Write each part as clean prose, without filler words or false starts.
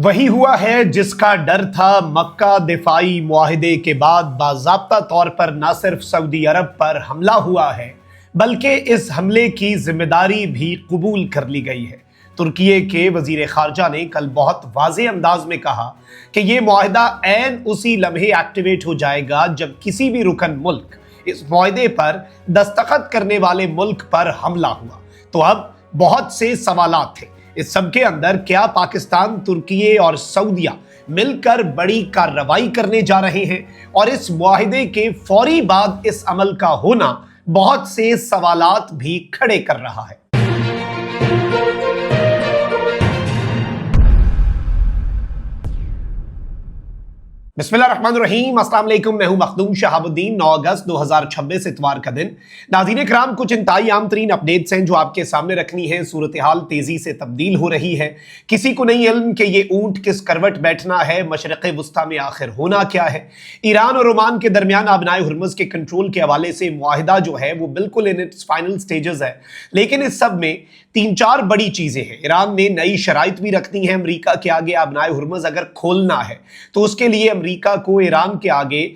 وہی ہوا ہے جس کا ڈر تھا۔ مکہ دفاعی معاہدے کے بعد باضابطہ طور پر نہ صرف سعودی عرب پر حملہ ہوا ہے بلکہ اس حملے کی ذمہ داری بھی قبول کر لی گئی ہے۔ ترکیے کے وزیر خارجہ نے کل بہت واضح انداز میں کہا کہ یہ معاہدہ عین اسی لمحے ایکٹیویٹ ہو جائے گا جب کسی بھی رکن ملک اس معاہدے پر دستخط کرنے والے ملک پر حملہ ہوا۔ تو اب بہت سے سوالات تھے۔ اس سب کے اندر کیا پاکستان، ترکیے اور سعودیہ مل کر بڑی کارروائی کرنے جا رہے ہیں؟ اور اس معاہدے کے فوری بعد اس عمل کا ہونا بہت سے سوالات بھی کھڑے کر رہا ہے۔ بسم اللہ الرحمن الرحیم، السلام علیکم، میں ہوں مخدوم شہاب الدین۔ 9 اگست 2026 اتوار کا دن۔ ناظرین اکرام، کچھ انتہائی عام ترین اپڈیٹس ہیں جو آپ کے سامنے رکھنی ہے۔ صورتحال تیزی سے تبدیل ہو رہی ہے، کسی کو نہیں علم کہ یہ اونٹ کس کروٹ بیٹھنا ہے، مشرق وسطیٰ میں آخر ہونا کیا ہے۔ ایران اور عمان کے درمیان آبنائے ہرمز کے کنٹرول کے حوالے سے معاہدہ جو ہے وہ بالکل ان اٹس فائنل سٹیجز ہے، لیکن اس سب میں 3-4 بڑی چیزیں ہیں۔ ایران نے نئی شرائط بھی رکھنی ہے امریکہ کے آگے۔ آبنائے ہرمز اگر کھولنا ہے تو اس کے لیے امریکہ کو ایران کے آگے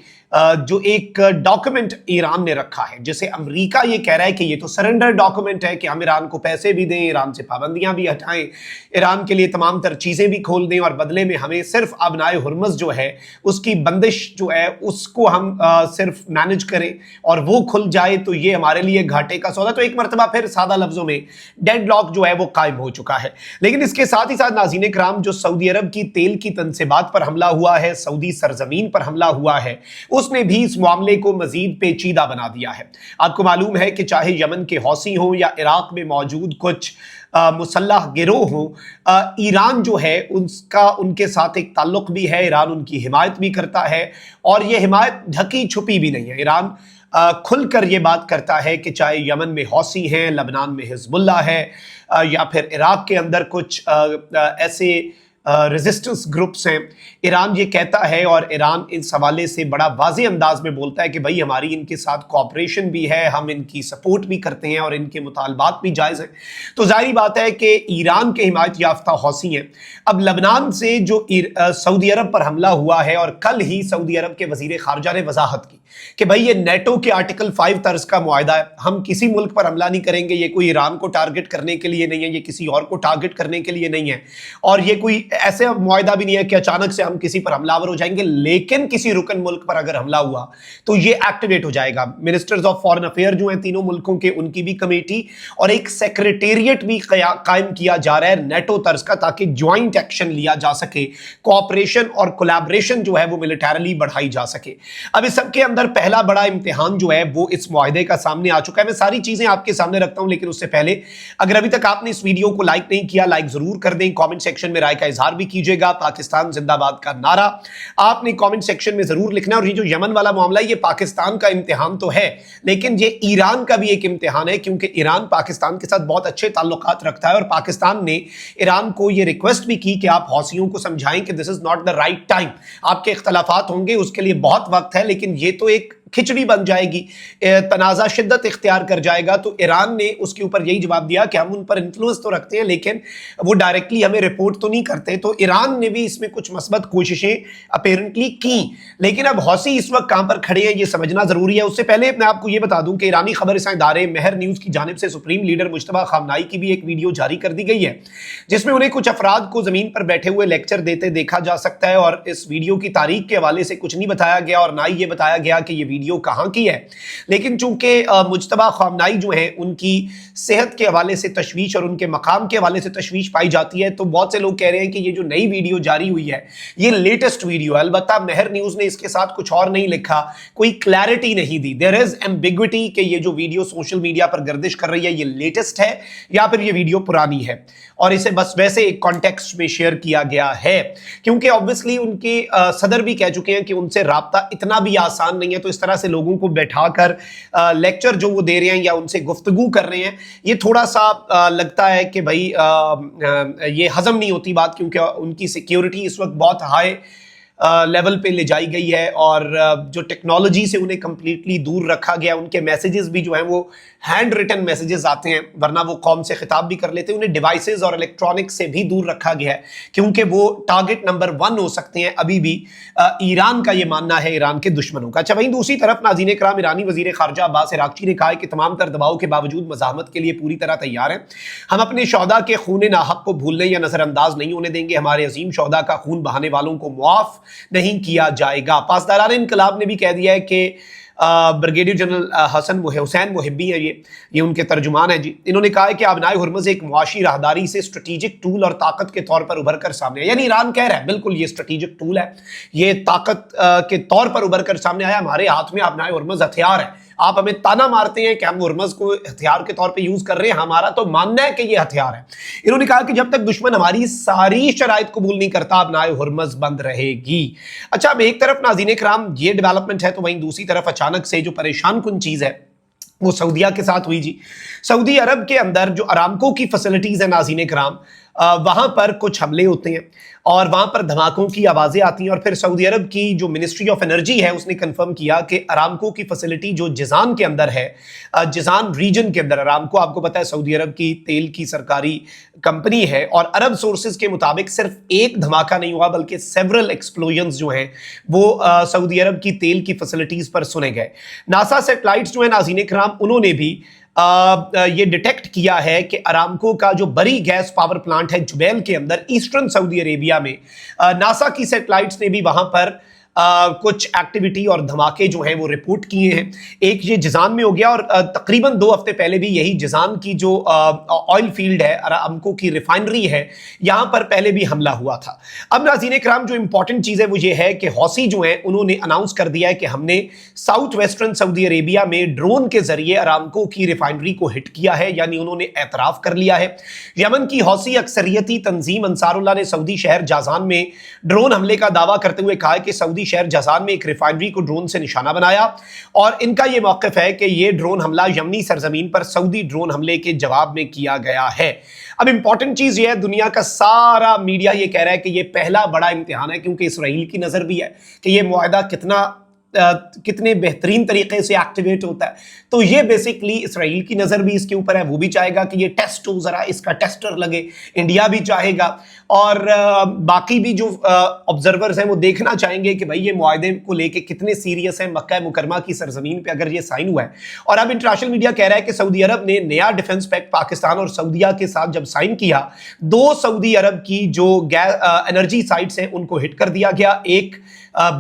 جو ایک ڈاکومنٹ ایران نے رکھا ہے، جسے امریکہ یہ کہہ رہا ہے کہ یہ تو سرنڈر ڈاکومنٹ ہے کہ ہم ایران کو پیسے بھی دیں، ایران سے پابندیاں بھی ہٹائیں، ایران کے لیے تمام تر چیزیں بھی کھول دیں، اور بدلے میں ہمیں صرف آبنائے ہرمز جو ہے اس کی بندش جو ہے اس کو ہم صرف مینج کریں اور وہ کھل جائے تو یہ ہمارے لیے گھاٹے کا سودا۔ تو ایک مرتبہ پھر سادہ لفظوں میں ڈیڈ لاک جو ہے وہ قائم ہو چکا ہے۔ لیکن اس کے ساتھ ہی ساتھ ناظرین کرام، جو سعودی عرب کی تیل کی تنصیبات پر حملہ ہوا ہے، سعودی سرزمین پر حملہ ہوا ہے، اس نے بھی اس معاملے کو مزید پیچیدہ بنا دیا ہے۔ آپ کو معلوم ہے کہ چاہے یمن کے حوثی ہوں یا عراق میں موجود کچھ مسلح گروہ ہوں، ایران جو ہے ان کے ساتھ ایک تعلق بھی ہے، ایران ان کی حمایت بھی کرتا ہے، اور یہ حمایت ڈھکی چھپی بھی نہیں ہے۔ ایران کھل کر یہ بات کرتا ہے کہ چاہے یمن میں حوثی ہیں، لبنان میں حزب اللہ ہے، یا پھر عراق کے اندر کچھ ایسے ریزسٹنس گروپس ہیں، ایران یہ کہتا ہے، اور ایران اس حوالے سے بڑا واضح انداز میں بولتا ہے کہ بھائی ہماری ان کے ساتھ کوآپریشن بھی ہے، ہم ان کی سپورٹ بھی کرتے ہیں اور ان کے مطالبات بھی جائز ہیں۔ تو ظاہری بات ہے کہ ایران کے حمایت یافتہ حوثی ہیں۔ اب لبنان سے جو سعودی عرب پر حملہ ہوا ہے، اور کل ہی سعودی عرب کے وزیر خارجہ نے وضاحت کی کہ بھائی یہ نیٹو کے آرٹیکل 5 طرز کا معاہدہ ہے، ہم کسی ملک پر حملہ نہیں کریں گے، یہ کوئی ایران کو ٹارگٹ کرنے کے لیے نہیں ہے، یہ کسی اور کو ٹارگٹ کرنے کے لیے نہیں ہے، اور یہ کوئی ایسے معاہدہ بھی نہیں ہے کہ اچانک سے ہم کسی پر حملہ آور ہو جائیں گے۔ لیکن کسی رکن ملک پر اگر حملہ ہوا تو یہ ایکٹیویٹ ہو جائے گا۔ منسٹرز آف فارن افیئر جو ہیں تینوں ملکوں کے، ان کی بھی کمیٹی اور ایک سیکریٹریٹ بھی قائم کیا جا رہا ہے نیٹو طرز کا، تاکہ جوائنٹ ایکشن لیا جا سکے، کوآپریشن اور کولیبریشن جو ہے وہ ملیٹریلی بڑھائی جا سکے۔ اب اس سب کے اندر پہلا بڑا امتحان جو ہے وہ اس معاہدے کا سامنے آ چکا ہے۔ میں ساری چیزیں آپ کے سامنے رکھتا ہوں، لیکن اس سے پہلے اگر ابھی تک آپ نے اس ویڈیو کو لائک نہیں کیا، لائک ضرور کر دیں، کامنٹ سیکشن میں رائے کا اظہار بھی کیجیے گا۔ پاکستان زندہ باد کا نعرہ آپ نے کامنٹ سیکشن میں ضرور لکھنا ہے۔ اور یہ جو یمن والا معاملہ ہے، یہ پاکستان کا امتحان تو ہے، لیکن یہ ایران کا بھی ایک امتحان ہے، کیونکہ ایران پاکستان کے ساتھ بہت اچھے تعلقات رکھتا ہے، اور پاکستان نے ایران کو یہ ریکویسٹ بھی کی کہ آپ حوثیوں کو سمجھائیں کہ this is not the right time, آپ کے اختلافات ہوں گے، اس کے لیے بہت وقت ہے، لیکن یہ تو ایک کھچڑی بن جائے گی، تنازع شدت اختیار کر جائے گا۔ تو ایران نے اس کے اوپر یہی جواب دیا کہ ہم ان پر انفلوئنس تو رکھتے ہیں، لیکن وہ ڈائریکٹلی ہمیں رپورٹ تو نہیں کرتے۔ تو ایران نے بھی اس میں کچھ مثبت کوششیں اپیرنٹلی کی، لیکن اب حوثی اس وقت کہاں پر کھڑے ہیں یہ سمجھنا ضروری ہے۔ اس سے پہلے میں آپ کو یہ بتا دوں کہ ایرانی خبر رساں ادارے مہر نیوز کی جانب سے سپریم لیڈر مجتبیٰ خامنائی کی بھی ایک ویڈیو جاری کر دی گئی ہے، جس میں انہیں کچھ افراد کو زمین پر بیٹھے ہوئے لیکچر دیتے دیکھا جا سکتا ہے، اور اس ویڈیو کی تاریخ کے حوالے سے کچھ نہیں بتایا گیا، اور نہ ہی یہ بتایا گیا کہ یہ ویڈیو کہاں کی ہے۔ لیکن چونکہ مجتبیٰ خامنائی جو ہیں ان کی صحت کے حوالے سے تشویش اور ان کے مقام کے حوالے سے تشویش پائی جاتی ہے، تو بہت سے لوگ کہہ رہے ہیں کہ یہ جو نئی ویڈیو جاری ہوئی ہے یہ لیٹسٹ ویڈیو ہے۔ البتہ مہر نیوز نے اس کے ساتھ کچھ اور نہیں لکھا، کوئی کلیئرٹی نہیں دی۔ دیر از ایمبیگوٹی کہ یہ جو ویڈیو سوشل میڈیا پر گردش کر رہی ہے یہ لیٹسٹ ہے یا پھر یہ ویڈیو پرانی ہے، اور اسے بس ویسے ایک کانٹیکسٹ میں شیئر کیا گیا ہے، کیونکہ obviously ان کے صدر بھی کہہ چکے ہیں کہ ان سے رابطہ اتنا بھی آسان نہیں ہے۔ تو اس طرح سے لوگوں کو بیٹھا کر لیکچر جو وہ دے رہے ہیں یا ان سے گفتگو کر رہے ہیں، یہ تھوڑا سا لگتا ہے کہ بھائی یہ ہضم نہیں ہوتی بات، کیونکہ ان کی سیکیورٹی اس وقت بہت ہائی لیول پہ لے جائی گئی ہے اور جو ٹیکنالوجی سے انہیں کمپلیٹلی دور رکھا گیا. ان کے میسیجز بھی جو ہیں وہ ہینڈ ریٹن میسیجز آتے ہیں, ورنہ وہ قوم سے خطاب بھی کر لیتے ہیں. انہیں ڈیوائسز اور الیکٹرانک سے بھی دور رکھا گیا ہے کیونکہ وہ ٹارگٹ نمبر 1 ہو سکتے ہیں ابھی بھی ایران کا, یہ ماننا ہے ایران کے دشمنوں کا. اچھا, وہیں دوسری طرف ناظرین کرام ایرانی وزیر خارجہ عباس عراقچی نے کہا ہے کہ تمام تر دباؤ کے باوجود مزاحمت کے لیے پوری طرح تیار ہیں. ہم اپنے شہداء کے خون ناحق کو بھولنے یا نظر انداز نہیں ہونے دیں گے. ہمارے عظیم شہداء کا خون بہانے والوں کو معاف نہیں کیا جائے گا. پاسداران انقلاب نے بھی کہہ دیا ہے کہ بریگیڈیئر جنرل حسین محبی ہیں, یہ ان کے ترجمان ہیں جی. انہوں نے کہا ہے کہ آبنائے ہرمز ایک معاشی راہداری سے اسٹریٹجک ٹول اور طاقت کے طور پر ابھر کر سامنے آیا. یعنی ایران کہہ رہا ہے بالکل یہ اسٹریٹجک ٹول ہے, یہ طاقت کے طور پر ابھر کر سامنے آیا. ہمارے ہاتھ میں آبنائے ہرمز ہتھیار ہے. آپ ہمیں تانا مارتے ہیں کہ ہم ہرمز کو ہتھیار کے طور پہ یوز کر رہے ہیں, ہمارا تو ماننا ہے کہ یہ ہتھیار ہے. انہوں نے کہا کہ جب تک دشمن ہماری ساری شرائط قبول نہیں کرتا آبنائے ہرمز بند رہے گی. اچھا, اب ایک طرف ناظرین کرام یہ ڈیولپمنٹ ہے, تو وہیں دوسری طرف اچانک سے جو پریشان کن چیز ہے وہ سعودیہ کے ساتھ ہوئی جی. سعودی عرب کے اندر جو ارامکو کی فیسلٹیز ہیں ناظرین کرام, وہاں پر کچھ حملے ہوتے ہیں اور وہاں پر دھماکوں کی آوازیں آتی ہیں, اور پھر سعودی عرب کی جو منسٹری آف انرجی ہے اس نے کنفرم کیا کہ ارامکو کی فیسلٹی جو جزان کے اندر ہے, جزان ریجن کے اندر, ارامکو آپ کو پتا ہے سعودی عرب کی تیل کی سرکاری کمپنی ہے, اور عرب سورسز کے مطابق صرف ایک دھماکہ نہیں ہوا بلکہ سیورل ایکسپلوژنز جو ہیں وہ سعودی عرب کی تیل کی فیسلٹیز پر سنے گئے. ناسا سیٹلائٹس جو ہیں ناظرین کرام, انہوں نے بھی یہ ڈیٹیکٹ کیا ہے کہ ارامکو کا جو بری گیس پاور پلانٹ ہے جبیل کے اندر ایسٹرن سعودی عربیہ میں, ناسا کی سیٹلائٹس نے بھی وہاں پر کچھ ایکٹیویٹی اور دھماکے جو ہیں وہ رپورٹ کیے ہیں. ایک یہ جزان میں ہو گیا, اور تقریباً 2 ہفتے پہلے بھی یہی جزان کی جو آئل فیلڈ ہے, ارامکو کی ریفائنری ہے, یہاں پر پہلے بھی حملہ ہوا تھا. اب ناظرین کرام جو امپورٹنٹ چیز ہے وہ یہ ہے کہ حوثی جو ہیں انہوں نے اناؤنس کر دیا ہے کہ ہم نے ساؤتھ ویسٹرن سعودی عربیہ میں ڈرون کے ذریعے ارامکو کی ریفائنری کو ہٹ کیا ہے, یعنی انہوں نے اعتراف کر لیا ہے. یمن کی حوثی اکثریتی تنظیم انصار اللہ نے سعودی شہر جازان میں ڈرون حملے کا دعویٰ کرتے ہوئے کہا ہے کہ سعودی شہر جازان میں ایک ریفائنری کو ڈرون سے نشانہ بنایا, اور ان کا یہ موقف ہے کہ یہ ڈرون حملہ یمنی سرزمین پر سعودی ڈرون حملے کے جواب میں کیا گیا ہے. اب امپورٹنٹ چیز یہ ہے, دنیا کا سارا میڈیا یہ کہہ رہا ہے کہ یہ پہلا بڑا امتحان ہے, کیونکہ اسرائیل کی نظر بھی ہے کہ یہ معاہدہ کتنے بہترین طریقے سے ایکٹیویٹ ہوتا ہے. تو یہ بیسکلی اسرائیل کی نظر بھی اس کے اوپر ہے, وہ بھی چاہے گا کہ یہ ٹیسٹ ہو, ذرا اس کا ٹیسٹر لگے. انڈیا بھی چاہے گا, اور باقی بھی جو آبزرورز ہیں وہ دیکھنا چاہیں گے کہ بھائی یہ معاہدے کو لے کے کتنے سیریس ہیں مکہ مکرمہ کی سرزمین پہ اگر یہ سائن ہوا ہے. اور اب انٹرنیشنل میڈیا کہہ رہا ہے کہ سعودی عرب نے نیا ڈیفنس پیکٹ پاکستان اور سعودیہ کے ساتھ جب سائن کیا, 2 سعودی عرب کی جو انرجی سائٹس ہیں ان کو ہٹ کر دیا گیا, ایک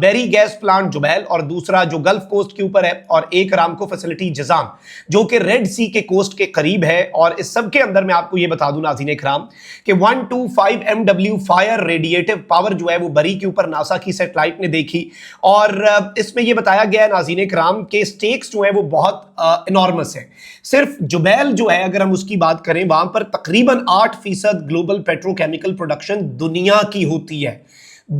بیری گیس پلانٹ جبیل اور دوسرا جو گلف کوسٹ کے اوپر ہے, اور ایک ارامکو فیسلٹی جزان جو کہ ریڈ سی کے کوسٹ کے قریب ہے. اور اس سب کے اندر میں آپ کو یہ بتا دوں ناظرین اکرام کہ 125 MW فائر ریڈیٹیو پاور جو ہے وہ بری کے اوپر ناسا کی سیٹلائٹ نے دیکھی, اور اس میں یہ بتایا گیا ہے ناظرین اکرام کہ سٹیکس جو ہیں وہ بہت انارمس ہیں. صرف جبیل جو ہے اگر ہم اس کی بات کریں, وہاں پر تقریباً 8% گلوبل پیٹرو کیمیکل پروڈکشن دنیا کی ہوتی ہے,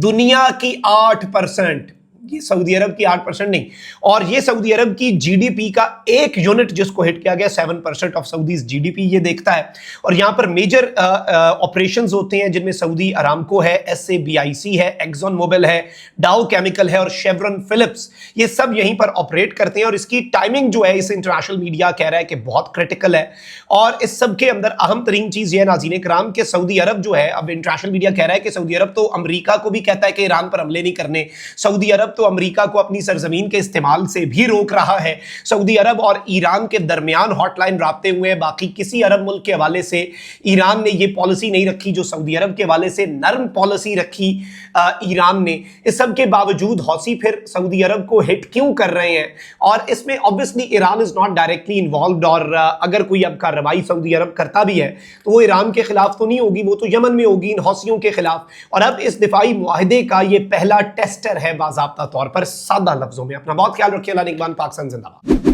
دنیا کی 8%, یہ سعودی عرب کی 8% نہیں. اور یہ سعودی عرب کی جی ڈی پی کا ایک یونٹ جس کو ہٹ کیا گیا 7% of Saudis G D P یہ دیکھتا ہے. اور یہاں پر میجر آپریشنز ہوتے ہیں جن میں سعودی ارامکو ہے, SABIC ہے, ایکزون موبل ہے, ڈاؤ کیمیکل ہے اور شیورن فلپس, یہ سب یہیں پر آپریٹ کرتے ہیں. اور اس کی ٹائمنگ جو ہے اس انٹرنیشنل میڈیا کہہ رہا ہے کہ بہت کرٹیکل ہے. اور اس سب کے اندر اہم ترین چیز یہ ہے ناظرین کرام کہ سعودی عرب جو ہے, اب انٹرنیشنل میڈیا کہہ رہا ہے کہ سعودی عرب تو امریکہ کو بھی کہتا ہے کہ ایران پر حملے نہیں کرنے, سعودی عرب تو امریکہ کو اپنی سرزمین کے استعمال سے بھی روک رہا ہے. سعودی عرب اور ایران کے درمیان ہاٹ لائن رابطے ہوئے ہیں, باقی کسی عرب ملک کے حوالے سے ایران نے یہ پالیسی نہیں رکھی جو سعودی عرب کے حوالے سے نرم پالیسی رکھی ایران نے. اس سب کے باوجود حوثی پھر سعودی عرب کو ہٹ کیوں کر رہے ہیں, اور اس میں obviously Iran is not directly involved, اور اگر کوئی اب کارروائی سعودی عرب کرتا بھی ہے تو وہ ایران کے خلاف تو نہیں ہوگی, وہ تو یمن میں ہوگی ان حوثیوں کے خلاف. اور اب اس دفاعی معاہدے کا یہ پہلا ٹیسٹر ہے باضابطہ طور پر. سادہ لفظوں میں اپنا بہت خیال رکھیے. اللہ نگہبان. پاکستان زندہ باد.